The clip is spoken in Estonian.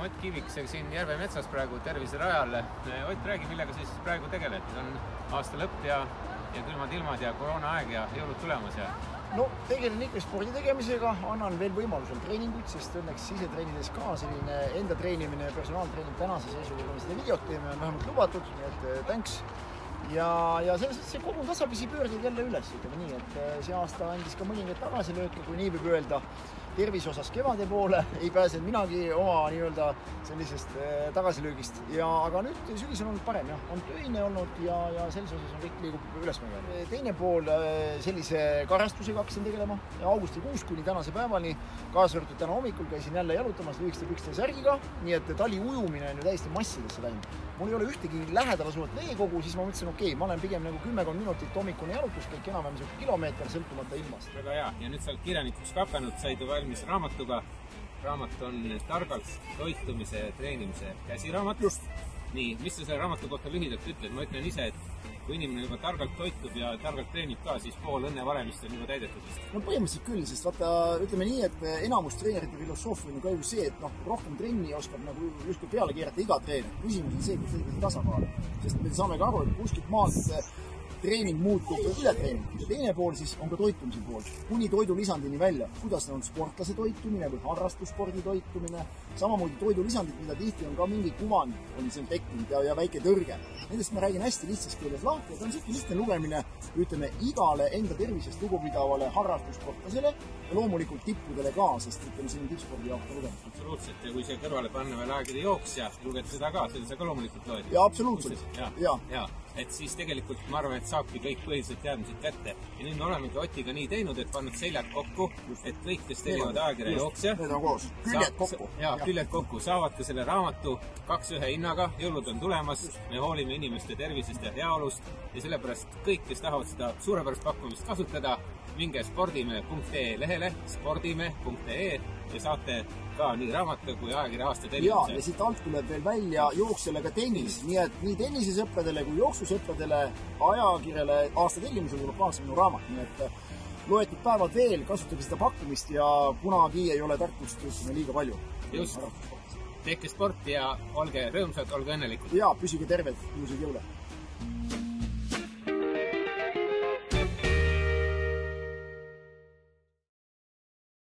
oleme Ott Kiviksega siin Järve metsas praegu terviserajal. Ott, räägi, millega siis praegu tegeled? On aasta lõpp ja külmad ilmad ja koroonaaeg ja jõulud tulemas ja... No, tegelen ikka spordi tegemisega, annan veel võimalusel treeninguid, sest õnneks ise treenides ka selline enda treenimine ja personaaltreening tänase seisuga, kui me seda videot teeme, on vähemalt lubatud, nii et thanks. Ja selles mõttes see kogu tasapisi pöördib jälle üles, ütleme nii, et see aasta andis ka mõningaid tagasilööke, kui nii võib öelda, tervise osas kevade poole, ei pääsenud minagi oma nii-öelda sellisest tagasilöögist. Aga nüüd sügis on olnud parem, jah, on töine olnud ja selles osas on kõik liigub ülesmäge. Teine pool sellise karastusega hakkasin tegelema augustikuus kuni tänase päevani. Kaasvõrtud täna hommikul käisin jälle jalutamas lühikeste pükste särgiga, nii et tali ujumine on ju täiesti massidesse läinud. Mul ei ole ühtegi lähedal asuvat veekogu, siis ma mõtlesin, okei, ma olen pigem nagu 10 minutit hommikune jalutus, kõik enam-vähem kilomeeter sõltumata ilmast. Väga hea. Ja nüüd sa oled kirjanikuks kakanud, said valmis raamatuga. Raamat on Targalt toitumise ja treenimise käsiraamat. Just. Nii, mis sa selle raamatu kohta lühidalt ütled? Ma ütlen ise, et kui inimene juba targalt toitub ja targalt treenib ka, siis pool õnnevalemist on juba täidetud. No põhimõtteliselt küll, sest vaata, ütleme nii, et enamus treenerite filosoofia on ju ka ju see, et rohkem trenni oskab nagu justkui peale keerata iga treener. Küsimus on see, kus tegelikult tasakaal. Sest me saame ka aru, et kuskilt maalt treening muutub ületreening. Ja teine pool siis on ka toitumise pool. Kuni toidulisandini välja, kuidas on sportlase toitumine või harrastusspordi toitumine, samamoodi toidulisandid, mida tihti on ka mingi kuvand, on seal tekkinud ja väike tõrge. Nendest ma räägin hästi lihtsas keeles lahti, et on siuke lihtne lugemine, ütleme, igale enda tervisest lugupidavale harrastussportlasele ja loomulikult tippudele ka, sest ütleme, siin on tippspordi jaoks ka lugemist. Absoluutselt, ja kui see kõrvale panna veel aegade jooksja, luged seda ka, seda sa ka loomulikult loed. Ja absoluutselt. Ja. Et siis tegelikult ma arvan, et saabki kõik põhilised teadmised kätte. Ja nüüd me olemegi Otiga nii teinud, et pannud seljad kokku, et kõik, kes teevad aegade jooksja. Need on koos. Küljed kokku. Ja, küljed kokku. Saavad ka selle raamatu 2-1 hinnaga. Jõulud on tulemas. Me hoolime inimeste tervisest ja heaolust. Ja sellepärast kõik, kes tahavad seda suurepärast pakkumist kasutada, minge spordime.ee lehele, spordime.ee ja saate ka nii raamatu kui ajakirja aasta tellimuse. Ja siit alt tuleb veel välja jooksjale ka tennis. Nii et nii tennisesõpradele kui jooksusõpradele ajakirjale aasta tellimusel tuleb kaasa minu raamat. Nii et loetud päevad veel, kasutage seda pakkumist ja kunagi ei ole Tartust ütleme liiga palju. Just. Tehke sporti ja olge rõõmsad, olge õnnelikud. Ja püsige terved, ilusaid jõule.